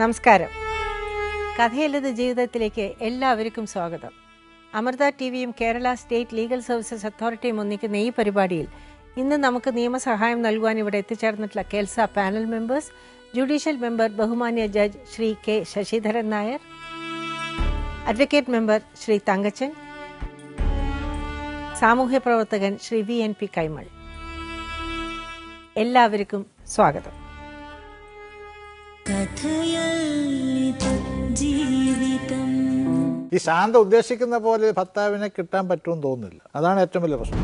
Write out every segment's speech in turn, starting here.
നമസ്കാരം. കഥയല്ലത് ജീവിതത്തിലേക്ക് എല്ലാവർക്കും സ്വാഗതം. അമൃത ടിവിയും കേരള സ്റ്റേറ്റ് ലീഗൽ സർവീസസ് അതോറിറ്റിയും ഒന്നിക്കുന്ന ഈ പരിപാടിയിൽ ഇന്ന് നമുക്ക് നിയമസഹായം നൽകുവാൻ ഇവിടെ എത്തിച്ചേർന്നിട്ടുള്ള KELSA panel members, judicial member ബഹുമാന്യ judge Shri K Sasidharan Nair, advocate member Shri Thankachan, സാമൂഹ്യ പ്രവർത്തകൻ ശ്രീ VNP കൈമൾ. എല്ലാവർക്കും സ്വാഗതം. ഈ ശാന്ത ഉദ്ദേശിക്കുന്ന പോലെ ഭർത്താവിനെ കിട്ടാൻ പറ്റുമെന്ന് തോന്നുന്നില്ല. അതാണ് ഏറ്റവും വലിയ പ്രശ്നം.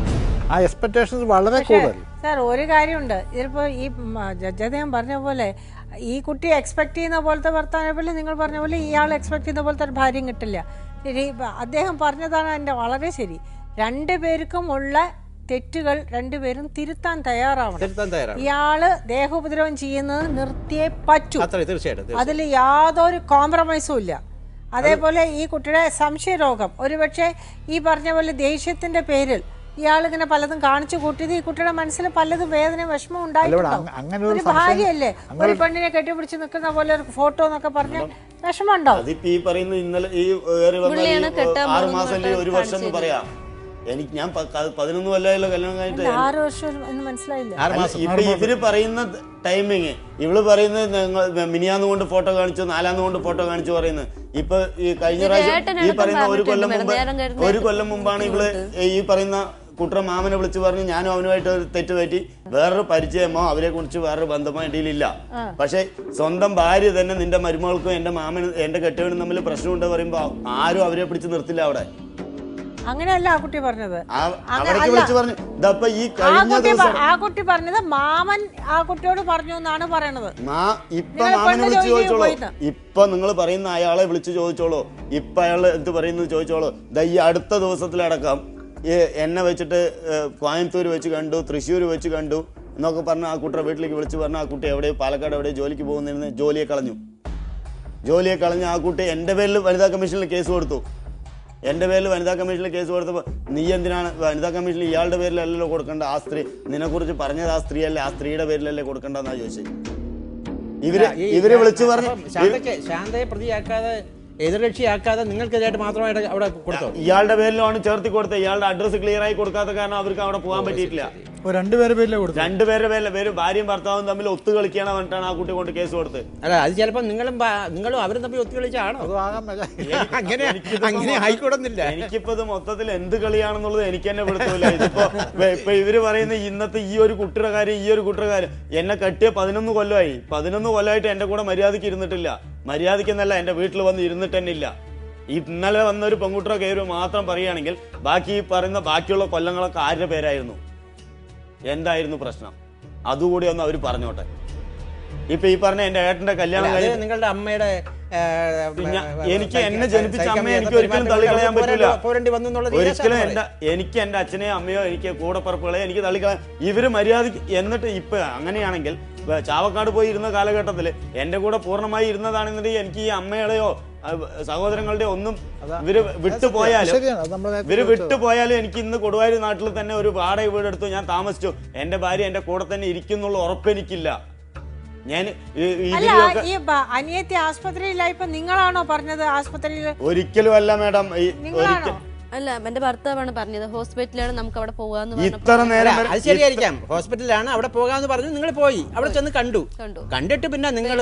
ആ എക്സ്പെക്ടേഷൻസ് വളരെ കൂടുതൽ. സാർ, ഒരു കാര്യമുണ്ട്. ഇതിപ്പോൾ ഈ ജഡ്ജ് അദ്ദേഹം പറഞ്ഞ പോലെ ഈ കുട്ടി എക്സ്പെക്ട് ചെയ്യുന്ന പോലത്തെ ഭർത്താവിനെ പോലെ നിങ്ങൾ പറഞ്ഞ പോലെ ഇയാൾ എക്സ്പെക്ട് ചെയ്യുന്ന പോലത്തെ ഒരു ഭാര്യയും കിട്ടില്ല. ശരി, അദ്ദേഹം പറഞ്ഞതാണ് എൻ്റെ വളരെ ശരി. രണ്ടുപേർക്കും ഉള്ള തെറ്റുകൾ രണ്ടുപേരും തിരുത്താൻ തയ്യാറാവണം. ഇയാള് ദേഹോപദ്രവം ചെയ്യുന്നത് നിർത്തിയേ പറ്റൂ. അതിൽ യാതൊരു കോംപ്രമൈസും ഇല്ല. അതേപോലെ ഈ കുട്ടിയുടെ സംശയരോഗം, ഒരുപക്ഷെ ഈ പറഞ്ഞ പോലെ ദേഷ്യത്തിന്റെ പേരിൽ ഇയാളിങ്ങനെ പലതും കാണിച്ചു കൂട്ടിയത് ഈ കുട്ടിയുടെ മനസ്സിൽ പലതും വേദന വിഷമം ഉണ്ടായിട്ടുണ്ടാവും. ഒരു ഭാര്യയല്ലേ ഒരു പെണ്ണിനെ കെട്ടിപ്പിടിച്ച് നിൽക്കുന്ന പോലെ ഒരു ഫോട്ടോ എന്നൊക്കെ പറഞ്ഞ വിഷമം ഉണ്ടാവും. എനിക്ക് ഞാൻ 11 കൊല്ലമായല്ലോ കല്യാണം കഴിഞ്ഞിട്ട്. 6 വർഷം എന്ന് മനസ്സിലായില്ല. ഇപ്പൊ ഇവര് പറയുന്ന ടൈമിങ്, ഇവള് പറയുന്നത് മിനിയാന്ന് കൊണ്ട് ഫോട്ടോ കാണിച്ചു, 4 കൊണ്ട് ഫോട്ടോ കാണിച്ചു പറയുന്നത്. ഇപ്പൊ ഈ കഴിഞ്ഞ പ്രാവശ്യം ഈ പറയുന്ന ഒരു കൊല്ലം മുമ്പാണ് ഇവള് ഈ പറയുന്ന കുട്ടറ മാമനെ വിളിച്ചു പറഞ്ഞു ഞാനും അവനുമായിട്ട് ഒരു തെറ്റ് പറ്റി, വേറൊരു പരിചയമോ അവരെ കുറിച്ച് വേറൊരു ബന്ധമോ എൻ്റെ ഇല്ല. പക്ഷെ സ്വന്തം ഭാര്യ തന്നെ നിന്റെ മരുമകൾക്കും എന്റെ മാമനും എന്റെ കെട്ടവനും തമ്മിൽ പ്രശ്നമുണ്ട് പറയുമ്പോ ആരും അവരെ പിടിച്ച് നിർത്തില്ല അവിടെ. അങ്ങനെയല്ല ആ കുട്ടി പറഞ്ഞത്. ആ കുട്ടി പറഞ്ഞത് മാമൻ ആ കുട്ടിയോട് പറഞ്ഞു എന്നാണ് പറയണത്. ഇപ്പൊ മാമനെ വിളിച്ചു ചോദിച്ചോളൂ. ഇപ്പൊ നിങ്ങൾ പറയുന്ന അയാളെ വിളിച്ചു ചോദിച്ചോളൂ. ഇപ്പൊ അയാള് എന്ത് പറയുന്നത് ചോദിച്ചോളൂ. ഈ അടുത്ത ദിവസത്തിലടക്കം എന്നെ വെച്ചിട്ട് കോയമ്പത്തൂർ വെച്ച് കണ്ടു, തൃശ്ശൂർ വെച്ച് കണ്ടു എന്നൊക്കെ പറഞ്ഞ് ആ കുട്ടിയുടെ വീട്ടിലേക്ക് വിളിച്ചു പറഞ്ഞു. ആ കുട്ടി എവിടെ പാലക്കാട് എവിടെ ജോലിക്ക് പോകുന്നിരുന്ന് ജോലിയെ കളഞ്ഞു. ആ കുട്ടി എൻ്റെ പേരിൽ വനിതാ കമ്മീഷനിൽ കേസ് കൊടുത്തു. എൻ്റെ പേരിൽ വനിതാ കമ്മീഷനിൽ കേസ് കൊടുത്തപ്പോൾ നീ എന്തിനാണ് വനിതാ കമ്മീഷനിൽ ഇയാളുടെ പേരിലല്ലല്ലോ കൊടുക്കേണ്ട, ആ സ്ത്രീ നിന്നെക്കുറിച്ച് പറഞ്ഞത് ആ സ്ത്രീയല്ലേ, ആ സ്ത്രീയുടെ പേരിലല്ലേ കൊടുക്കേണ്ടെന്നാ ചോദിച്ചത്. ഇവര് വിളിച്ചു പറഞ്ഞു ശാന്തയെ പ്രതിയാക്കാതെ എതിർകക്ഷിയാക്കാതെ നിങ്ങൾക്കെതിരായിട്ട് മാത്രമായിട്ട് അവിടെ കൊടുത്തോ? ഇയാളുടെ പേരിലാണ് ചേർത്തി കൊടുത്തത്. ഇയാളുടെ അഡ്രസ്സ് ക്ലിയർ ആയി കൊടുക്കാത്ത കാരണം അവർക്ക് അവിടെ പോകാൻ പറ്റിയിട്ടില്ല. രണ്ടുപേരുടെ പേര് ഭാര്യയും ഭർത്താവും തമ്മിൽ ഒത്തു കളിക്കണം പറഞ്ഞിട്ടാണ് ആ കുട്ടി കൊണ്ട് കേസ് കൊടുത്തത്. അല്ല, അത് ചിലപ്പോൾ നിങ്ങളും അവരും തമ്മിൽ ഒത്തു കളിച്ചാണോ? അങ്ങനെ ആയിക്കോടുന്നില്ല. എനിക്കിപ്പോ ഇത് മൊത്തത്തിൽ എന്ത് കളിയാണെന്നുള്ളത് എനിക്ക് തന്നെ പിടുത്തമില്ല. ഇപ്പൊ ഇവര് പറയുന്ന ഇന്നത്തെ ഈ ഒരു കുട്ടിയുടെ കാര്യം എന്നെ കെട്ടിയ 11 കൊല്ലമായി. 11 കൊല്ലമായിട്ട് എന്റെ കൂടെ മര്യാദയ്ക്ക് ഇരുന്നിട്ടില്ല. മര്യാദയ്ക്കെന്നല്ല, എന്റെ വീട്ടിൽ വന്ന് ഇരുന്നിട്ട് തന്നെ ഇല്ല. ഇന്നലെ വന്ന ഒരു പെൺകുട്ടിയുടെ കയറി മാത്രം പറയുകയാണെങ്കിൽ ബാക്കിയുള്ള കൊല്ലങ്ങളൊക്കെ ആരുടെ പേരായിരുന്നു, എന്തായിരുന്നു പ്രശ്നം, അതുകൂടി ഒന്ന് അവർ പറഞ്ഞോട്ടെ. ഇപ്പൊ ഈ പറഞ്ഞ എന്റെ ഏട്ടന്റെ കല്യാണം കഴിഞ്ഞ് നിങ്ങളുടെ അമ്മയുടെ എനിക്ക് എന്നെ ജനിപ്പിച്ച അമ്മയെ എനിക്ക് ഒരിക്കലും തള്ളിക്കളയാൻ പറ്റില്ല. ഒരിക്കലും എനിക്ക് എന്റെ അച്ഛനെയോ അമ്മയോ എനിക്ക് കൂടപ്പറപ്പുകളെ എനിക്ക് തള്ളിക്കളയാൻ ഇവര് മര്യാദയ്ക്ക്. എന്നിട്ട് ഇപ്പൊ അങ്ങനെയാണെങ്കിൽ ചാവക്കാട് പോയി ഇരുന്ന കാലഘട്ടത്തിൽ എന്റെ കൂടെ പൂർണ്ണമായി ഇരുന്നതാണെന്നുണ്ടെങ്കിൽ എനിക്ക് ഈ അമ്മയുടെയോ സഹോദരങ്ങളുടെ ഒന്നും ഇവര് വിട്ടുപോയാലും എനിക്ക് ഇന്ന് കൊടുവായൂർ നാട്ടിൽ തന്നെ ഒരു വാടക വീടെടുത്തു ഞാൻ താമസിച്ചു. എന്റെ ഭാര്യ എന്റെ കൂടെ തന്നെ ഇരിക്കുന്നുള്ള ഉറപ്പെനിക്കില്ല. ഞാൻ അനിയത്തി ആസ്പത്രിയിലായപ്പോ നിങ്ങളാണോ പറഞ്ഞത് ആസ്പത്രിയിൽ? ഒരിക്കലും അല്ല മാഡം. അല്ല എന്റെ ഭർത്താവാണ് പറഞ്ഞത് ഹോസ്പിറ്റലാണ് നമുക്ക് അവിടെ പോകാന്ന് ഇത്ര നേരം വരെ അത് ശരിയായിരിക്കാം, ഹോസ്പിറ്റലിലാണ് അവിടെ പോകാമെന്ന് പറഞ്ഞു, നിങ്ങൾ പോയി അവിടെ ചെന്ന് കണ്ടു. കണ്ടിട്ട് പിന്നെ നിങ്ങൾ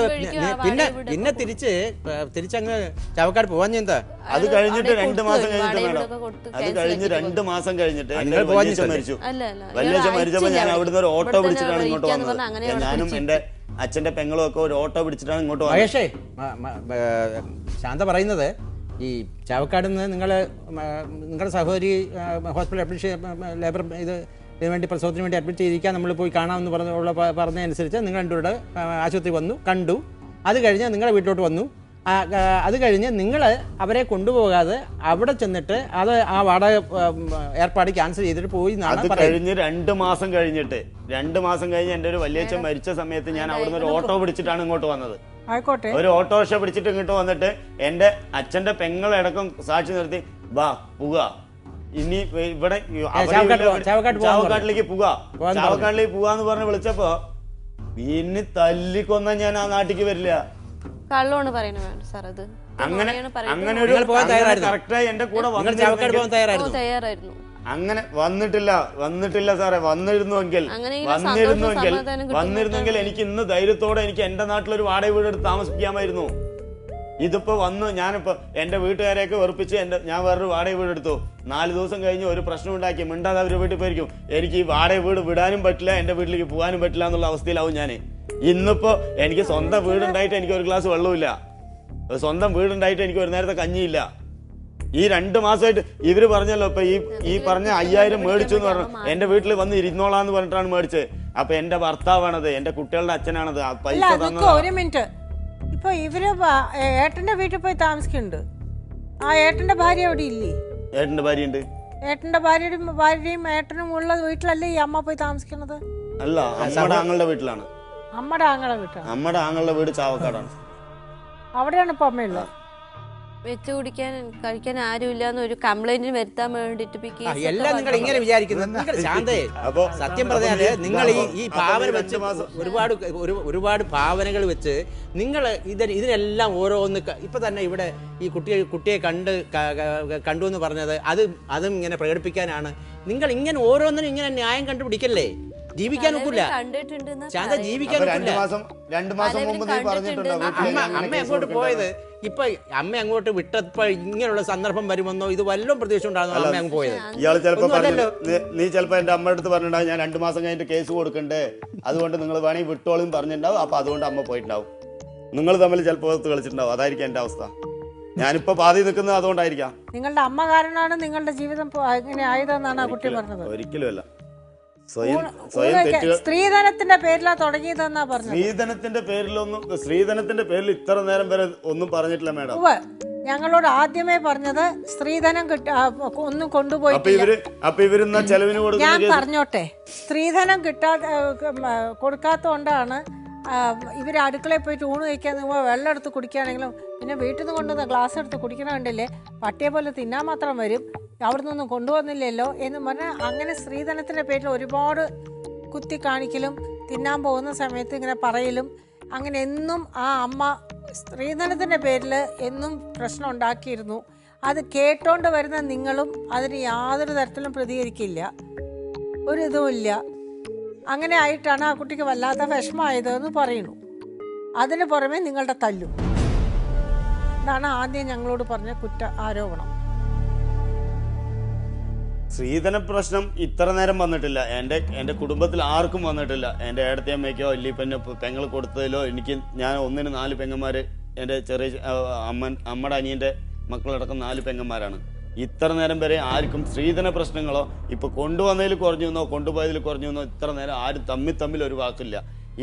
പിന്നെ തിരിച്ചങ്ങ് ചാവക്കാട് പോവാൻ എന്താ? അത് കഴിഞ്ഞിട്ട് 2 മാസം കഴിഞ്ഞിട്ട് മേഡം, അത് കഴിഞ്ഞ് 2 മാസം കഴിഞ്ഞിട്ട് വല്യച്ഛൻ മരിച്ചു. വല്യച്ഛൻ മരിച്ചപ്പോ ഞാൻ അവിടുന്ന് ഒരു ഓട്ടോ പിടിച്ചിട്ടാണ് ഇങ്ങോട്ട് വന്നത്. ഞാനും എന്റെ അച്ഛന്റെ പെങ്ങളും ഒക്കെ ഒരു ഓട്ടോ പിടിച്ചിട്ടാണ് ഇങ്ങോട്ട് വന്നത്. മഹേഷേ, ശാന്ത പറയുന്നത് ഈ ചാവക്കാട് നിന്ന് നിങ്ങളുടെ സഹോദരി ഹോസ്പിറ്റൽ അഡ്മിറ്റ് ലേബർ ഇതിനു വേണ്ടി പ്രസവത്തിന് വേണ്ടി അഡ്മിറ്റ് ചെയ്തിരിക്കാൻ നമ്മൾ പോയി കാണാമെന്ന് പറഞ്ഞതനുസരിച്ച് നിങ്ങൾ രണ്ടുപേരുടെ ആശുപത്രി വന്നു, കണ്ടു. അത് കഴിഞ്ഞ് നിങ്ങളുടെ വീട്ടിലോട്ട് വന്നു. അത് കഴിഞ്ഞ് നിങ്ങൾ അവരെ കൊണ്ടുപോകാതെ അവിടെ ചെന്നിട്ട് ആ വാടക ഏർപ്പാട് ക്യാൻസൽ ചെയ്തിട്ട് പോയി. അത് കഴിഞ്ഞ് 2 മാസം കഴിഞ്ഞിട്ട് 2 മാസം കഴിഞ്ഞ് എൻ്റെ ഒരു വല്യച്ഛൻ മരിച്ച സമയത്ത് ഞാൻ അവിടുന്ന് ഒരു ഓട്ടോ പിടിച്ചിട്ടാണ് ഇങ്ങോട്ട് വന്നത്. ആയിക്കോട്ടെ, ഒരു ഓട്ടോറിക്ഷ പിടിച്ചിട്ട് ഇങ്ങോട്ട് വന്നിട്ട് എന്റെ അച്ഛന്റെ പെങ്ങളടക്കം സാക്ഷി നിർത്തി വാ പോവുക, ഇനി ഇവിടെ ചാവക്കാട്ടിലേക്ക് പോവാന്ന് പറഞ്ഞ് വിളിച്ചപ്പോ പിന്നെ തല്ലിക്കൊന്ന ഞാൻ ആ നാട്ടിലേക്ക് വരില്ല. കള്ളമാണ് പറയുന്നത് സാർ. അത് അങ്ങനെ ഒരു കറക്റ്റായി എന്റെ കൂടെ തയ്യാറായിരുന്നു. അങ്ങനെ വന്നിട്ടില്ല സാറേ. വന്നിരുന്നുവെങ്കിൽ എനിക്ക് ഇന്ന് ധൈര്യത്തോടെ എനിക്ക് എന്റെ നാട്ടിലൊരു വാടക വീട് എടുത്ത് താമസിപ്പിക്കാമായിരുന്നു. ഇതിപ്പോ ഞാനിപ്പോ എന്റെ വീട്ടുകാരെയൊക്കെ വെറുപ്പിച്ച് ഞാൻ വേറൊരു വാടക വീട് എടുത്തു. 4 ദിവസം കഴിഞ്ഞ് ഒരു പ്രശ്നം ഉണ്ടാക്കി മിണ്ടാതെ അവരുടെ വീട്ടിൽ പോയിരിക്കും. എനിക്ക് ഈ വാടക വീട് വിടാനും പറ്റില്ല, എന്റെ വീട്ടിലേക്ക് പോകാനും പറ്റില്ല എന്നുള്ള അവസ്ഥയിലാവും ഞാൻ. ഇന്നിപ്പോ എനിക്ക് സ്വന്തം വീടുണ്ടായിട്ട് എനിക്ക് ഒരു ഗ്ലാസ് വെള്ളമില്ല, സ്വന്തം വീടുണ്ടായിട്ട് എനിക്ക് ഒരു നേരത്തെ കഞ്ഞിയില്ല. ഈ 2 മാസമായിട്ട് ഇവര് പറഞ്ഞല്ലോ, ഇപ്പൊ ഈ പറഞ്ഞ 5000 മേടിച്ചു എന്ന് പറഞ്ഞു. എന്റെ വീട്ടിൽ വന്ന് ഇരുന്നോളാന്ന് പറഞ്ഞിട്ടാണ് മേടിച്ചത്. അപ്പൊ എന്റെ ഭർത്താവാണത്, എന്റെ കുട്ടികളുടെ അച്ഛനാണത്. ആ പൈസ ഒരു മിനിറ്റ്, ഇപ്പൊ ഇവര് ഏട്ടന്റെ വീട്ടിൽ പോയി താമസിക്കുന്നുണ്ട്. ആ ഏട്ടന്റെ ഭാര്യ അവിടെ ഇല്ലേ? ഏട്ടന്റെ ഭാര്യ ഉണ്ട്. ഏട്ടന്റെ ഭാര്യയും ഏട്ടനും ഉള്ള വീട്ടിലല്ലേ ഈ അമ്മ പോയി താമസിക്കുന്നത്? അല്ല, അമ്മയുടെ ആങ്ങളുടെ വീട്ടിലാണ്. അമ്മയുടെ ആങ്ങളുടെ വീട്ടിലാണ്. അമ്മയുടെ ആങ്ങളുടെ വീട് ചാവക്കാടാണ്. അവിടെയാണ് ഇപ്പൊ അമ്മയുള്ളത്. വെച്ച് കുടിക്കാൻ കഴിക്കാൻ ആരുമില്ലാന്ന് ഒരു കംപ്ലൈന്റ് വരുത്താൻ വേണ്ടിട്ട് എല്ലാം നിങ്ങൾ ഇങ്ങനെ വിചാരിക്കുന്നത്. ശാന്തയെ, സത്യം പറഞ്ഞാല് നിങ്ങൾ ഈ ഭാവന വെച്ച് ഒരുപാട് ഭാവനകൾ വെച്ച് നിങ്ങൾ ഇതിനെല്ലാം ഓരോന്ന് ഇപ്പൊ തന്നെ ഇവിടെ ഈ കുട്ടിയെ കണ്ടു എന്ന് പറഞ്ഞത് അതും ഇങ്ങനെ പ്രകടിപ്പിക്കാനാണ്. നിങ്ങൾ ഇങ്ങനെ ഓരോന്നിനും ഇങ്ങനെ ന്യായം കണ്ടുപിടിക്കല്ലേ? ജീവിക്കാൻ ഒക്കില്ല ശാന്ത, ജീവിക്കാൻ ഒക്കില്ല. അമ്മ അങ്ങോട്ട് പോയത് ഇപ്പൊ അമ്മ അങ്ങോട്ട് വിട്ടപ്പോ ഇങ്ങനെയുള്ള സന്ദർഭം വരുമെന്നോ ഇത് വല്ലതും പ്രതീക്ഷ ഉണ്ടാകുന്നോ അമ്മ അങ്ങ് പോയത്? ഇയാൾ ചിലപ്പോ നീ ചിലപ്പോ എന്റെ അമ്മയുടെ അടുത്ത് പറഞ്ഞിട്ടുണ്ടാവും ഞാൻ 2 മാസം കഴിഞ്ഞിട്ട് കേസ് കൊടുക്കണ്ടേ, അതുകൊണ്ട് നിങ്ങൾ വേണമെങ്കിൽ വിട്ടോളും പറഞ്ഞിട്ടുണ്ടാവും. അപ്പൊ അതുകൊണ്ട് അമ്മ പോയിട്ടുണ്ടാവും. നിങ്ങൾ തമ്മിൽ ചിലപ്പോൾ കളിച്ചിട്ടുണ്ടാവും. അതായിരിക്കും എന്റെ അവസ്ഥ. ഞാനിപ്പോ പാതി നിൽക്കുന്നത് അതുകൊണ്ടായിരിക്കാം. നിങ്ങളുടെ അമ്മ കാരണമാണ് നിങ്ങളുടെ ജീവിതം ഇങ്ങനെ ആയതെന്നാണ് ആ കുട്ടി പറഞ്ഞത്. ഒരിക്കലും അല്ല. സ്ത്രീധനത്തിന്റെ പേരിലാ തുടങ്ങിയതെന്നാ പറഞ്ഞത്. സ്ത്രീധനത്തിന്റെ പേരിൽ ഇത്ര നേരം വരെ ഒന്നും പറഞ്ഞിട്ടില്ല മേഡം. ഞങ്ങളോട് ആദ്യമേ പറഞ്ഞത് സ്ത്രീധനം ഒന്നും കൊണ്ടുപോയി. ഞാൻ പറഞ്ഞോട്ടെ, സ്ത്രീധനം കൊടുക്കാത്തോണ്ടാണ് ഇവർ അടുക്കളയിൽ പോയിട്ട് ഊണ് കഴിക്കാൻ വെള്ളം എടുത്ത് കുടിക്കുകയാണെങ്കിലും പിന്നെ വീട്ടിൽ നിന്ന് കൊണ്ടുവന്ന ഗ്ലാസ് എടുത്ത് കുടിക്കണമുണ്ടല്ലേ, പട്ടിയെ പോലെ തിന്നാൻ മാത്രം വരും, അവിടെ നിന്നൊന്നും കൊണ്ടുവന്നില്ലല്ലോ എന്ന് പറഞ്ഞാൽ അങ്ങനെ സ്ത്രീധനത്തിൻ്റെ പേരിൽ ഒരുപാട് കുത്തി കാണിക്കലും തിന്നാൻ പോകുന്ന സമയത്ത് ഇങ്ങനെ പറയലും അങ്ങനെ എന്നും ആ അമ്മ സ്ത്രീധനത്തിൻ്റെ പേരിൽ എന്നും പ്രശ്നം ഉണ്ടാക്കിയിരുന്നു. അത് കേട്ടോണ്ട് വരുന്ന നിങ്ങളും അതിന് യാതൊരു തരത്തിലും പ്രതികരിക്കില്ല, ഒരിതുമില്ല. അങ്ങനെ ആയിട്ടാണ് ആ കുട്ടിക്ക് വല്ലാത്ത വിഷമമായതെന്ന് പറയുന്നു. അതിന് പുറമെ നിങ്ങളുടെ തല്ലും. ഇതാണ് ആദ്യം ഞങ്ങളോട് പറഞ്ഞ ആരോപണം. സ്ത്രീധന പ്രശ്നം ഇത്ര നേരം വന്നിട്ടില്ല. എൻ്റെ കുടുംബത്തിൽ ആർക്കും വന്നിട്ടില്ല. എൻ്റെ ഏടത്തിയമ്മയ്ക്കോ ഇല്ലിപ്പന്നോ പെങ്ങൾ കൊടുത്തതിലോ ഞാൻ 4 പെങ്ങന്മാർ, എൻ്റെ ചെറിയ അമ്മയുടെ അനിയൻ്റെ മക്കളടക്കം 4 പെങ്ങന്മാരാണ്. ഇത്ര നേരം വരെ ആർക്കും സ്ത്രീധന പ്രശ്നങ്ങളോ ഇപ്പൊ കൊണ്ടുവന്നതിൽ കുറഞ്ഞു എന്നോ കൊണ്ടുപോയതിൽ കുറഞ്ഞു എന്നോ ഇത്ര നേരം ആരും തമ്മിൽ ഒരു വാക്കില്ല.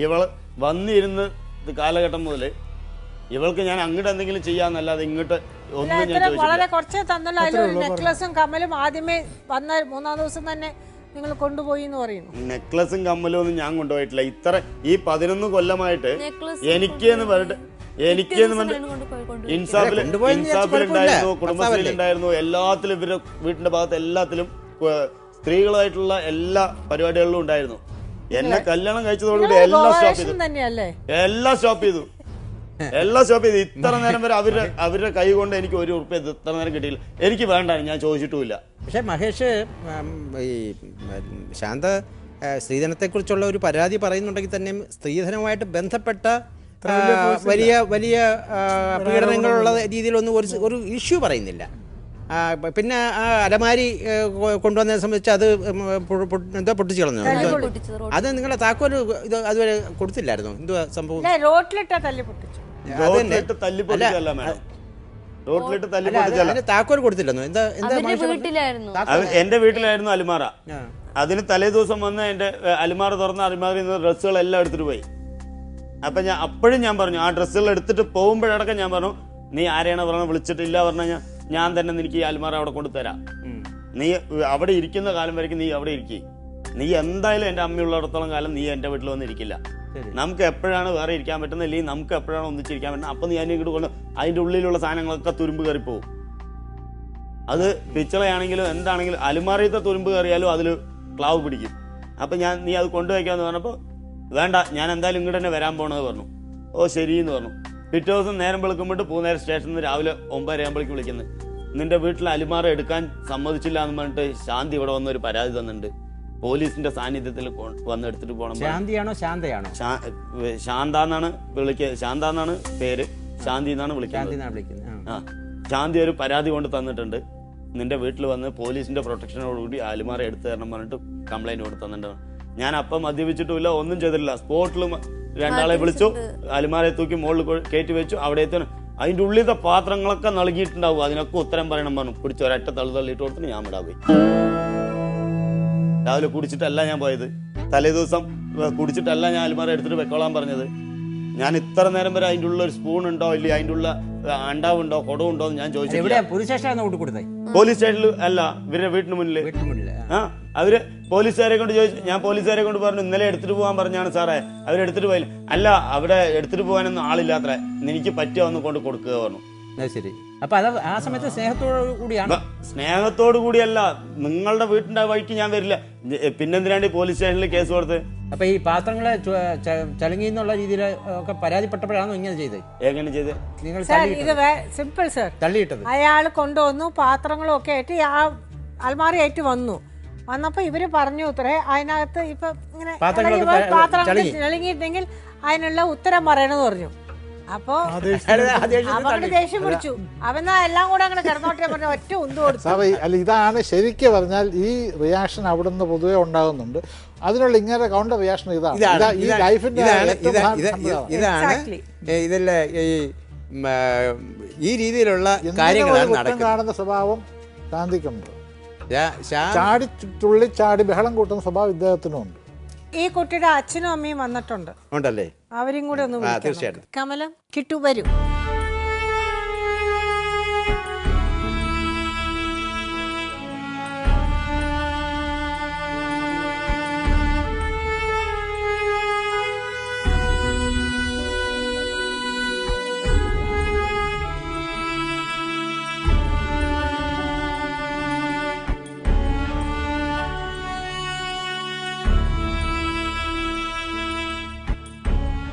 ഇവൾ വന്നിരുന്ന കാലഘട്ടം മുതൽ ഇവൾക്ക് ഞാൻ അങ്ങോട്ട് എന്തെങ്കിലും ചെയ്യാന്നല്ലാതെ ഇങ്ങോട്ട് ഒന്നും ഞാൻ വളരെ കുറച്ചേ തന്നല്ലോ. അതിലൊരു നെക്ലസും കമ്മലും ആദ്യമേ വന്ന 3-ാം ദിവസം തന്നെ നിങ്ങൾ കൊണ്ടുപോയി എന്ന് പറയുന്നു. നെക്ലസും കമ്മലും ഒന്നും ഞാൻ കൊണ്ടുപോയിട്ടില്ല. ഈ 11 കൊല്ലമായിട്ട് എനിക്കെന്ന് പറഞ്ഞിട്ട് ഇൻസാഫിലുണ്ടായിരുന്നു, കുടുംബശ്രീയിലുണ്ടായിരുന്നു, എല്ലാത്തിലും ഇവരുടെ വീട്ടിന്റെ ഭാഗത്ത് എല്ലാത്തിലും സ്ത്രീകളായിട്ടുള്ള എല്ലാ പരിപാടികളിലും ഉണ്ടായിരുന്നു. എന്നെ കല്യാണം കഴിച്ചതോടുകൂടി എല്ലാം സ്റ്റോപ്പ് ചെയ്തു. എല്ലാ ഷോപ്പ് ചെയ്ത് ഇത്ര നേരം വരെ അവരുടെ കൈ കൊണ്ട് എനിക്ക് 1 ഉറുപ്പ്യ ഇത്ര നേരം കിട്ടിയില്ല. എനിക്ക് വേണ്ട, ഞാൻ ചോദിച്ചിട്ടുമില്ല. പക്ഷേ മഹേഷ്, ഈ ശാന്ത സ്ത്രീധനത്തെക്കുറിച്ചുള്ള ഒരു പരാതി പറയുന്നുണ്ടെങ്കിൽ തന്നെ സ്ത്രീധനവുമായിട്ട് ബന്ധപ്പെട്ട വലിയ വലിയ പീഡനങ്ങളുള്ള രീതിയിലൊന്നും ഒരു ഇഷ്യൂ പറയുന്നില്ല. പിന്നെ ആ അലമാരി കൊണ്ടുവന്നതിനെ സംബന്ധിച്ച് അത് എന്തോ പൊട്ടിച്ചു കളഞ്ഞു. അത് നിങ്ങളെ താക്കോല് ഇത് അതുവരെ കൊടുത്തില്ലായിരുന്നു. എന്തുവാ സംഭവം? താക്കോൽ കൊടുത്തില്ലെന്നോ? എന്റെ വീട്ടിലായിരുന്നു അലുമാറ. അതിന് തലേ ദിവസം വന്ന് എന്റെ അലുമാറ തുറന്ന അലുമാറിൽ നിന്ന് ഡ്രസ്സുകളെല്ലാം എടുത്തിട്ട് പോയി. അപ്പൊ അപ്പോഴും ഞാൻ പറഞ്ഞു, ആ ഡ്രസ്സുകൾ എടുത്തിട്ട് പോകുമ്പോഴടക്കം ഞാൻ പറഞ്ഞു, നീ ആരെയാണ് പറഞ്ഞ വിളിച്ചിട്ടില്ല പറഞ്ഞു ഞാൻ തന്നെ നിനക്ക് ഈ അലുമാറ അവിടെ കൊണ്ടുതരാം. നീ അവിടെ ഇരിക്കുന്ന കാലം വരയ്ക്കും നീ അവിടെ ഇരിക്കും. നീ എന്തായാലും എൻ്റെ അമ്മയുള്ളിടത്തോളം കാലം നീ എൻ്റെ വീട്ടിൽ വന്നിരിക്കില്ല. നമുക്ക് എപ്പോഴാണ് വേറെ ഇരിക്കാൻ പറ്റുന്നത്, അല്ലെങ്കിൽ നമുക്ക് എപ്പോഴാണ് ഒന്നിച്ചിരിക്കാൻ പറ്റുന്നത്, അപ്പം നീ അതിനെ ഇങ്ങോട്ട് കൊണ്ട് അതിൻ്റെ ഉള്ളിലുള്ള സാധനങ്ങളൊക്കെ തുരുമ്പ് കയറിപ്പോവും. അത് പിച്ചളയാണെങ്കിലും എന്താണെങ്കിലും അലുമാറിയത്തെ തുരുമ്പ് കയറിയാലും അതിൽ ക്ലാവ് പിടിക്കും. അപ്പം നീ അത് കൊണ്ടുവയ്ക്കാമെന്ന് പറഞ്ഞപ്പോൾ വേണ്ട, ഞാൻ എന്തായാലും ഇങ്ങോട്ട് തന്നെ വരാൻ പോകണമെന്ന് പറഞ്ഞു. ഓ ശരിയെന്ന് പറഞ്ഞു. പിറ്റേ ദിവസം നേരം വെളുക്കുമ്പോട്ട് പൂനേരം സ്റ്റേഷനിൽ നിന്ന് രാവിലെ 9:30 ആകുമ്പോഴേക്കും വിളിക്കുന്നത്, നിന്റെ വീട്ടിൽ അലുമാറ എടുക്കാൻ സമ്മതിച്ചില്ല എന്ന് പറഞ്ഞിട്ട് ശാന്തി ഇവിടെ വന്നൊരു പരാതി തന്നിട്ടുണ്ട്, പോലീസിന്റെ സാന്നിധ്യത്തിൽ വന്ന് എടുത്തിട്ട് പോകണം. ശാന്തിയാണോ ശാന്തയാണോ? ശാന്താന്നാണ് ശാന്താന്നാണ് പേര്, ശാന്തി എന്നാണ് വിളിക്കുന്നത്. ആ, ശാന്തി ഒരു പരാതി കൊണ്ട് തന്നിട്ടുണ്ട്, നിന്റെ വീട്ടിൽ വന്ന് പോലീസിന്റെ പ്രൊട്ടക്ഷനോടുകൂടി അലുമാറ എടുത്തു തരണം പറഞ്ഞിട്ട് കംപ്ലൈന്റ് കൊണ്ട് തന്നിട്ടുണ്ട്. ഞാൻ അപ്പം മദ്യപിച്ചിട്ടുമില്ല, ഒന്നും ചെയ്തിട്ടില്ല. സ്പോട്ടിൽ 2 ആളെ വിളിച്ചു, അലുമാരയെ തൂക്കി മുകളിൽ കയറ്റി വെച്ചു. അവിടെ എത്തണം, അതിൻ്റെ ഉള്ളിലത്തെ പാത്രങ്ങളൊക്കെ നൽകിയിട്ടുണ്ടാവും, അതിനൊക്കെ ഉത്തരം പറയണം പറഞ്ഞു. പിടിച്ച് ഒരൊറ്റ തള്ളിയിട്ട് കൊടുത്തിട്ട് ഞാൻ വിടാൻ പോയി. രാവിലെ കുടിച്ചിട്ടല്ല ഞാൻ പോയത്, തലേ ദിവസം കുടിച്ചിട്ടല്ല ഞാൻ അലുമാര എടുത്തിട്ട് വെക്കോളാൻ പറഞ്ഞത്. ഞാൻ ഇത്ര നേരം വരെ അതിൻ്റെ ഉള്ള ഒരു സ്പൂൺ ഉണ്ടോ ഇല്ല, അതിൻ്റെ ഉള്ള അണ്ടാവുണ്ടോ കുടവുണ്ടോ എന്ന് ഞാൻ ചോദിച്ചു. പോലീസ് സ്റ്റേഷനിൽ അല്ല, ഇവരുടെ വീട്ടിന് മുന്നിൽ. ആ, അവര് പോലീസുകാരെ കൊണ്ട് ചോദിച്ചു. ഞാൻ പോലീസുകാരെ കൊണ്ട് പറഞ്ഞു, ഇന്നലെ എടുത്തിട്ട് പോകാൻ പറഞ്ഞാണ് സാറേ, അവരെടുത്തിട്ട് പോയില്ല. അല്ല, അവിടെ എടുത്തിട്ട് പോകാനൊന്നും ആളില്ലാത്ര, എനിക്ക് പറ്റിയ ഒന്ന് കൊണ്ട് കൊടുക്കുക പറഞ്ഞു. ശരി. അപ്പൊ അത് ആ സമയത്ത് സ്നേഹത്തോടു കൂടിയാണ്? സ്നേഹത്തോടു കൂടിയല്ല, നിങ്ങളുടെ വീട്ടിന്റെ വഴിക്ക് ഞാൻ വരില്ല. പിന്നെന്തിനാണ്ട് പോലീസ് സ്റ്റേഷനിൽ കേസ് കൊടുത്ത്? അപ്പൊ ഈ പാത്രങ്ങളെ ചലങ്ങി എന്നുള്ള രീതിയിൽ ഒക്കെ പരാതിപ്പെട്ടപ്പോഴാണോ ഇങ്ങനെ ചെയ്തത്? എങ്ങനെ ചെയ്ത്? നിങ്ങൾ ഇത് സിമ്പിൾ സർ, തള്ളിയിട്ടത്. അയാൾ കൊണ്ടുവന്നു പാത്രങ്ങളും ഒക്കെ ആയിട്ട് ആ അൽമാരി ആയിട്ട് വന്നപ്പോ ഇവര് പറഞ്ഞു ഉത്തരേ അതിനകത്ത് ഇപ്പൊ ഇങ്ങനെ പാത്രം ചളിങ്ങിയിട്ടുണ്ടെങ്കിൽ അതിനുള്ള ഉത്തരം പറയണമെന്ന് പറഞ്ഞു. അപ്പൊ അവന് ദേഷ്യം പിടിച്ചു, അവനാ എല്ലാം കൂടെ അങ്ങനെ കിടന്നോട്ടെ പറഞ്ഞ ഒറ്റ ഉന്ത് കൊടുത്തു. അല്ല, ഇതാണ് ശരിക്കും പറഞ്ഞാൽ ഈ റിയാക്ഷൻ അവിടെ നിന്ന് പൊതുവെ ഉണ്ടാകുന്നുണ്ട്. അതിനുള്ള ഇങ്ങനെ കൗണ്ടർ റിയാക്ഷൻ ഇതാണ് ഇതല്ലേ ഈ രീതിയിലുള്ള കാര്യങ്ങളാണ് കാണുന്ന സ്വഭാവം ശാന്തിക്കുണ്ട്. ചാടി തുള്ളി ചാടി ബഹളം കൂട്ടുന്ന സ്വഭാവം ഇദ്ദേഹത്തിനുണ്ട്. ഈ കുട്ടിയുടെ അച്ഛനും അമ്മയും വന്നിട്ടുണ്ട്, ഉണ്ടല്ലേ? അവരും കൂടെ ഒന്ന് തീർച്ചയായിട്ടും. കമലം കിട്ടു വരും.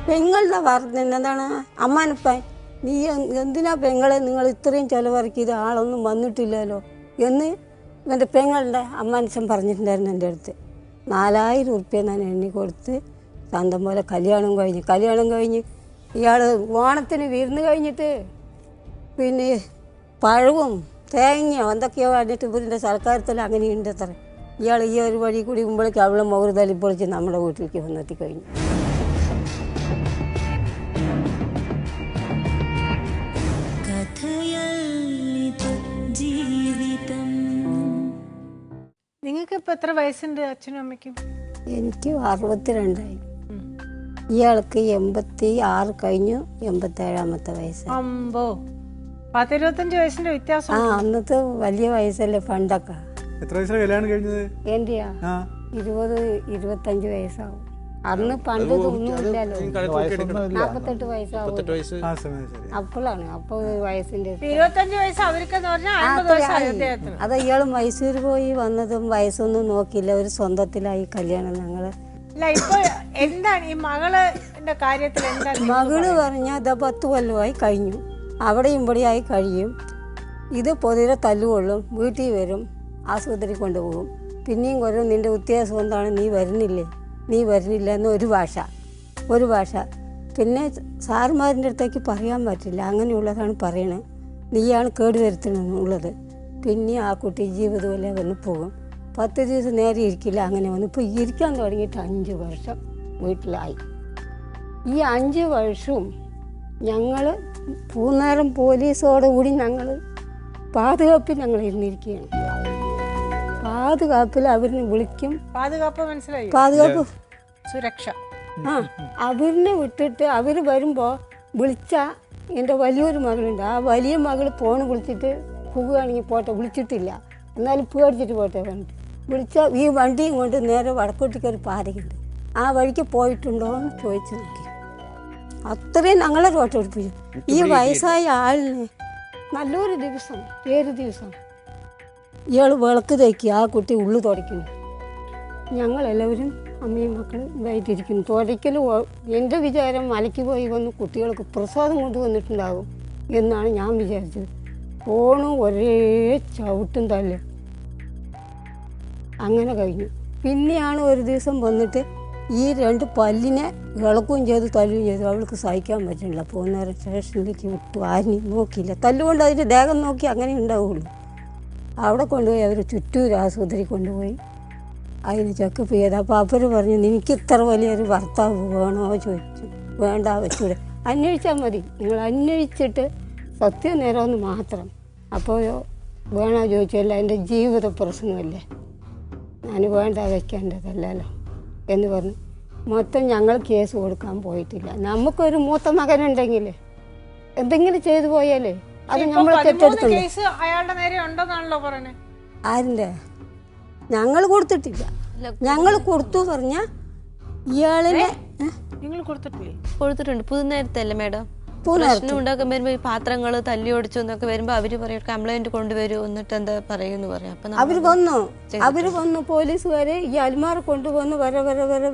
പെങ്ങളുടെ പറഞ്ഞ എന്താണ് അമ്മാനപ്പാൻ, നീ എന്തിനാ പെങ്ങളെ നിങ്ങൾ ഇത്രയും ചിലവിറക്കിയത്, ആളൊന്നും വന്നിട്ടില്ലല്ലോ എന്ന് എൻ്റെ പെങ്ങളുടെ അമ്മാനച്ഛൻ പറഞ്ഞിട്ടുണ്ടായിരുന്നു എൻ്റെ അടുത്ത്. 4000 ഉറുപ്പ്യ ഞാൻ എണ്ണി കൊടുത്ത് സ്വന്തം പോലെ കല്യാണം കഴിഞ്ഞ് ഇയാൾ ഓണത്തിന് വിരുന്ന് കഴിഞ്ഞിട്ട് പിന്നെ പഴവും തേങ്ങയോ എന്തൊക്കെയോ വേണ്ടിയിട്ട് ഇവരുടെ സൽക്കാരത്തിൽ അങ്ങനെയുണ്ട് അത്ര. ഇയാൾ ഈ ഒരു വഴി കൂടി മുമ്പോഴേക്ക് അവളെ മുഖർ തല്ലിപ്പൊളിച്ച് നമ്മുടെ വീട്ടിലേക്ക് വന്നെത്തി കഴിഞ്ഞു. നിങ്ങൾക്ക് ഇപ്പൊ എത്ര വയസ്സുണ്ട് അച്ഛനും അമ്മയ്ക്കും? എനിക്ക് 62. ഇയാൾക്ക് 86 കഴിഞ്ഞു, 87ാമത്തെ വയസ്സ്. അമ്പോ, 10-25 വയസ്സിന്റെ വ്യത്യാസം. ആ, അന്നത്തെ വലിയ വയസ്സല്ലേ പണ്ടൊക്കെ. എത്ര വയസ്സിലാണ് കല്യാണം കഴിഞ്ഞത്? എന്റെയാ 20-25 വയസ്സാവും. അന്ന് പണ്ട് ഒന്നുമില്ലല്ലോ. 48 വയസ്സാവും അപ്പോഴാണ്. അപ്പൊ വയസ്സിന്റെ 25 വയസ്സ് അവർക്കെന്ന് പറഞ്ഞാൽ 50 വയസ്സായി. അത് ഇയാള് മൈസൂർ പോയി വന്നതും വയസ്സൊന്നും നോക്കിയില്ല, ഒരു സ്വന്തത്തിലായി കല്യാണം. ഞങ്ങള് അല്ല ഇപ്പൊ എന്താണ് ഈ മകളുടെ കാര്യത്തിൽ എന്താണ് മകള് പറഞ്ഞാൽ ഇതാ 10 കൊല്ലമായി കഴിഞ്ഞു, അവിടെയും ഇവിടെയായി കഴിയും. ഇത് പൊതുവെ തല്ലുകൊള്ളും, വീട്ടിൽ വരും, ആശുപത്രി കൊണ്ടുപോകും. പിന്നെയും കുറേ നിൻ്റെ വ്യത്യാസം എന്താണ്, നീ വരുന്നില്ല എന്ന് ഒരു ഭാഷ. പിന്നെ സാറുമാരിൻ്റെ അടുത്തേക്ക് പറയാൻ പറ്റില്ല, അങ്ങനെയുള്ളതാണ് പറയണത്. നീയാണ് കേടുവരുത്തണമെന്നുള്ളത്. പിന്നെ ആ കുട്ടി ജീവിതമല്ലേ വന്ന് പോകും. 10 ദിവസം നേരെ ഇരിക്കില്ല, അങ്ങനെ വന്ന് ഇപ്പോൾ ഇരിക്കാൻ തുടങ്ങിയിട്ട് 5 വർഷം വീട്ടിലായി. ഈ 5 വർഷവും ഞങ്ങൾ പൂന്നേരം പോലീസോടുകൂടി ഞങ്ങൾ പാതുകാപ്പിൽ ഞങ്ങൾ ഇരുന്നിരിക്കുകയാണ്. പാതുകാപ്പിൽ അവരിനെ വിളിക്കും. പാതുകാപ്പ് മനസ്സിലായി? പാതുകാപ്പ് സുരക്ഷ. അവരിനെ വിട്ടിട്ട് അവർ വരുമ്പോൾ വിളിച്ചാൽ എൻ്റെ വലിയൊരു മകളുണ്ട്, ആ വലിയ മകൾ ഫോൺ വിളിച്ചിട്ട് പോകുകയാണെങ്കിൽ പോട്ടെ, വിളിച്ചിട്ടില്ല എന്നാലും പേടിച്ചിട്ട് പോട്ടെ വേണ്ട. വിളിച്ചാൽ ഈ വണ്ടിയും കൊണ്ട് നേരെ വടക്കോട്ടേക്ക് ഒരു പാതയുണ്ട്, ആ വഴിക്ക് പോയിട്ടുണ്ടോ എന്ന് ചോദിച്ചു നോക്കി. അത്രയും ഞങ്ങളെ റോട്ടെടുപ്പിച്ചു. ഈ വയസ്സായ ആളിന് നല്ലൊരു ദിവസം, ഏഴ് ദിവസം ഇയാൾ വിളക്ക് തേക്കി, ആ കുട്ടി ഉള്ളു തുടയ്ക്കുന്നു. ഞങ്ങളെല്ലാവരും അമ്മയും മക്കളും ഇതായിട്ടിരിക്കുന്നു. തുടയ്ക്കലും എൻ്റെ വിചാരം മലയ്ക്ക് പോയി വന്ന് കുട്ടികൾക്ക് പ്രസാദം കൊണ്ടുവന്നിട്ടുണ്ടാകും എന്നാണ് ഞാൻ വിചാരിച്ചത്. ഫോണും ഒരേ ചവിട്ടും തല്ലും അങ്ങനെ കഴിഞ്ഞു. പിന്നെയാണ് ഒരു ദിവസം വന്നിട്ട് ഈ 2 പല്ലിനെ ഇളക്കുകയും ചെയ്തു, തല്ലുകയും ചെയ്തു. അവൾക്ക് സഹിക്കാൻ പറ്റുന്നില്ല. പോകുന്നേരം സ്റ്റേഷനിലേക്ക് വിട്ടു, ആരും നോക്കിയില്ല. തല്ലുകൊണ്ട് അതിൻ്റെ ദേഹം നോക്കി അങ്ങനെ ഉണ്ടാവുള്ളൂ. അവിടെ കൊണ്ടുപോയി അവർ ചുറ്റൂർ ആശുപത്രി കൊണ്ടുപോയി അതിന് ചെക്കപ്പ് ചെയ്ത്. അപ്പോൾ അവർ പറഞ്ഞു, നിനക്ക് ഇത്ര വലിയൊരു ഭർത്താവ് വേണോ ചോദിച്ചു. വേണ്ട, വെച്ചൂടെ, അന്വേഷിച്ചാൽ മതി, നിങ്ങൾ അന്വേഷിച്ചിട്ട് സത്യം നേരമെന്ന് മാത്രം. അപ്പോൾ വേണോ ചോദിച്ചല്ല, എൻ്റെ ജീവിത പ്രശ്നമല്ലേ, ഞാൻ വേണ്ട വയ്ക്കേണ്ടതല്ലല്ലോ എന്ന് പറഞ്ഞു. മൊത്തം ഞങ്ങൾ കേസ് കൊടുക്കാൻ പോയിട്ടില്ല. നമുക്കൊരു മൂത്ത മകനുണ്ടെങ്കിൽ എന്തെങ്കിലും ചെയ്തു പോയാലേ അത് നമ്മൾ തെറ്റെടുത്തുള്ളൂ. അയാളുടെ നേരെ ഉണ്ടെന്നാണല്ലോ പറയണേ. ആരിൻ്റെ? ഞങ്ങൾ കൊടുത്തിട്ടില്ല. ഞങ്ങൾ കൊടുത്തു പറഞ്ഞ ഇയാളിനെ നിങ്ങൾ കൊടുത്തിട്ടില്ലേ? കൊടുത്തിട്ടുണ്ട്. പുതുനേരത്തല്ലേ മേഡം പ്രശ്നം ഉണ്ടാക്കാൻ വരുമ്പോ ഈ പാത്രങ്ങൾ തല്ലി ഓടിച്ചു എന്നൊക്കെ വരുമ്പോ അവര് പറയും കംപ്ലൈന്റ് കൊണ്ടുവരൂ, എന്നിട്ട് എന്താ പറയൂന്ന് പറയാം. അവര് വന്നു പോലീസുകാരെ ഈ അൽമാറ കൊണ്ടുവന്ന്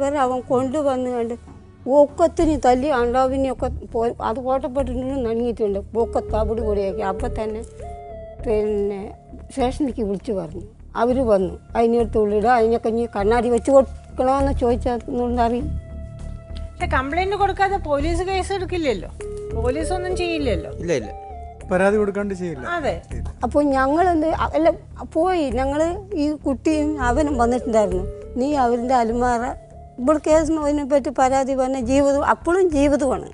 വരെ അവൻ കൊണ്ടുവന്ന് കണ്ട് ഒക്കത്തിന് തല്ലി അണ്ടാവിനെയൊക്കെ അത് കോട്ടപ്പെട്ടിട്ട് നനങ്ങിയിട്ടുണ്ട്. ഒക്കത്ത് അവിടെ കൂടിയാക്കി. അപ്പം തന്നെ പിന്നെ സ്റ്റേഷനിലേക്ക് വിളിച്ചു പറഞ്ഞു. അവർ വന്നു, അതിനടുത്ത് ഉള്ളിടുക, അതിനൊക്കെ ഇനി കണ്ണാടി വെച്ച് കൊടുക്കണമെന്ന് ചോദിച്ചറിയും. പക്ഷെ കംപ്ലൈന്റ് കൊടുക്കാതെ പോലീസ് കേസ് എടുക്കില്ലല്ലോ, പോലീസ് ഒന്നും ചെയ്യില്ലല്ലോ. ഇല്ല പരാതി കൊടുക്കാണ്ട് ചെയ്യില്ല. അതെ. അപ്പോൾ ഞങ്ങളെന്ത് അല്ല പോയി, ഞങ്ങൾ ഈ കുട്ടിയും അവനും വന്നിട്ടുണ്ടായിരുന്നു. നീ അവരുടെ അലുമാറ ഇവിടെ കേസിന് അതിനെപ്പറ്റി പരാതി പറഞ്ഞ ജീവിതം, അപ്പോഴും ജീവിതമാണ്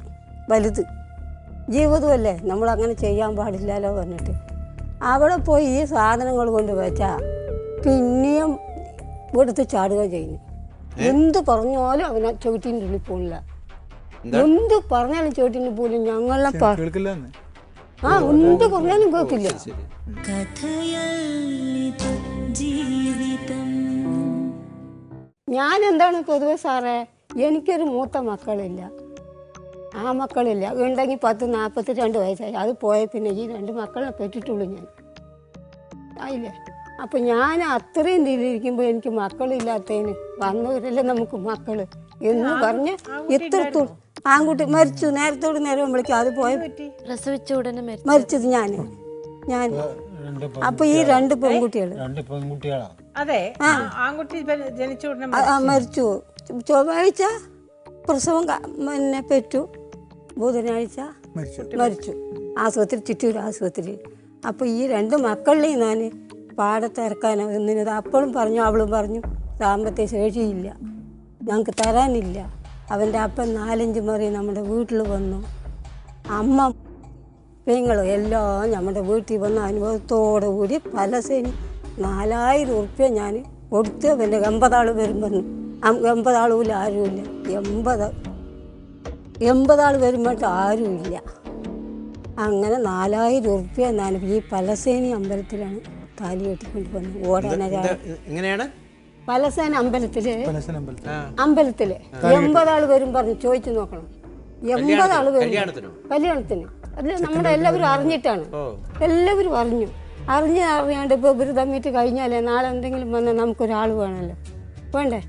വലുത്, ജീവിതമല്ലേ, നമ്മളങ്ങനെ ചെയ്യാൻ പാടില്ലല്ലോ പറഞ്ഞിട്ട് അവിടെ പോയി ഈ സാധനങ്ങൾ കൊണ്ട് വെച്ചാൽ പിന്നെയും ഇവിടുത്തെ ചാടുക ചെയ്യുന്നു. എന്ത് പറഞ്ഞാലും അവനെ ചവിട്ടിൻ്റെ ഉള്ളിൽ പോലില്ല, എന്ത് പറഞ്ഞാലും ചവിട്ടിൻ്റെ പോലും ഞങ്ങളെ എന്ത് പറഞ്ഞാലും കേൾക്കില്ല. ഞാൻ എന്താണ് പൊതുവെ സാറേ, എനിക്കൊരു മൂത്ത മക്കളില്ല, ആ മക്കളില്ല. ഉണ്ടെങ്കിൽ 42 വയസ്സായി, അത് പോയ പിന്നെ ഈ 2 മക്കളെ പെറ്റിട്ടുള്ളൂ ഞാൻ, ആയില്ലേ. അപ്പം ഞാൻ അത്രയും രീതിയിരിക്കുമ്പോൾ എനിക്ക് മക്കളില്ലാത്തതിന് വന്നവരല്ലേ നമുക്ക് മക്കൾ എന്ന് പറഞ്ഞ് ഇത്രത്തോളം ആൺകുട്ടി മരിച്ചു. നേരത്തോട് നേരം വിളിക്കും, അത് പോയ പ്രസവിച്ച ഉടനെ മരിച്ചത് ഞാൻ. അപ്പൊ ഈ 2 പെൺകുട്ടികൾ അതെ, ആൺകുട്ടി ജനിച്ച ഉടനെ മരിച്ചു. ചൊവ്വാഴ്ച പ്രസവം പിന്നെ പെറ്റു, ബുധനാഴ്ച മരിച്ചു ആശുപത്രി, ചിറ്റൂർ ആശുപത്രി. അപ്പോൾ ഈ 2 മക്കളിലെയും ഞാൻ പാടത്തിറക്കാനോ ഒന്നിനത് അപ്പോഴും പറഞ്ഞു, അവളും പറഞ്ഞു സാമ്പത്തിക ശേഷിയില്ല, ഞങ്ങൾക്ക് തരാനില്ല. അവൻ്റെ അപ്പൻ 4-5 മറി നമ്മുടെ വീട്ടിൽ വന്നു, അമ്മ പെങ്ങളും എല്ലാം നമ്മുടെ വീട്ടിൽ വന്ന് അനുഭവത്തോടു കൂടി പലസേന് 4000 ഉറുപ്പ്യ ഞാൻ കൊടുത്ത്. പിന്നെ 80 ആൾ വരും പറഞ്ഞു, 80 ആളുമില്ല, ആരുമില്ല. 80 ആൾ വരുമ്പോഴത്തെ ആരുമില്ല. അങ്ങനെ 4000 ഉറുപ്പ്യ ഞാൻ ഈ പലസേനി അമ്പലത്തിലാണ് താലി കെട്ടിക്കൊണ്ട് വന്നു. എങ്ങനെയാണ് പലസേന അമ്പലത്തില് 80 ആൾ വരും പറഞ്ഞു, ചോദിച്ചു നോക്കണം. 80 ആൾ വരും കല്യാണത്തിന്. അതിൽ നമ്മുടെ എല്ലാവരും അറിഞ്ഞിട്ടാണ്, എല്ലാവരും അറിയാണ്ട് ഇപ്പോൾ ഇവർ തമ്മിട്ട് കഴിഞ്ഞാലേ നാളെ എന്തെങ്കിലും വന്നാൽ നമുക്കൊരാൾ വേണമല്ലോ, വേണ്ടേ.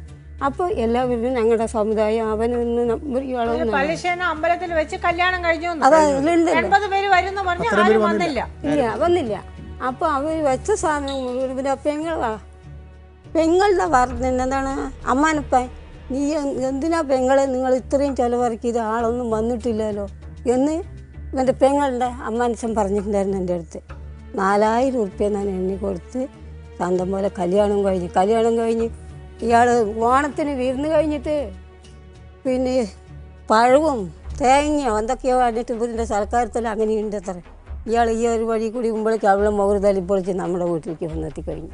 അപ്പോൾ എല്ലാവരും ഞങ്ങളുടെ സമുദായം അവനൊന്ന് ഇയാളൊന്നും പലിശേന അമ്പലത്തിൽ വെച്ച് കല്യാണം കഴിഞ്ഞു അത് അതിലുണ്ട് 80 പേര് വരുന്ന പറഞ്ഞു ആരും വന്നില്ല. ഇല്ല വന്നില്ല. അപ്പോൾ അവർ വെച്ച സാധനം മുഴുവൻ പിന്നെ പെങ്ങളുടെ പറഞ്ഞ എന്താണ് അമ്മാനപ്പൻ നീ എന്തിനാ പെങ്ങളെ നിങ്ങൾ ഇത്രയും ചിലവിറക്കിയത് ആളൊന്നും വന്നിട്ടില്ലല്ലോ എന്ന് എൻ്റെ പെങ്ങളുടെ അമ്മാനച്ഛൻ പറഞ്ഞിട്ടുണ്ടായിരുന്നു എൻ്റെ അടുത്ത്. 4000 ഉറുപ്പ്യ ഞാൻ എണ്ണി കൊടുത്ത് സ്വന്തം പോലെ കല്യാണം കഴിഞ്ഞ് ഇയാൾ ഓണത്തിന് വിരുന്ന് കഴിഞ്ഞിട്ട് പിന്നെ പഴവും തേങ്ങയോ എന്തൊക്കെയോ പറഞ്ഞിട്ട് ഇവരുടെ സൽക്കാരത്തിൽ അങ്ങനെയുണ്ട് അത്ര. ഇയാൾ ഈ ഒരു വഴി കൂടി മുമ്പോഴേക്ക് അവളെ മുഖർ തല്ലിപ്പൊളിച്ച് നമ്മുടെ വീട്ടിലേക്ക് വന്നെത്തി കഴിഞ്ഞു.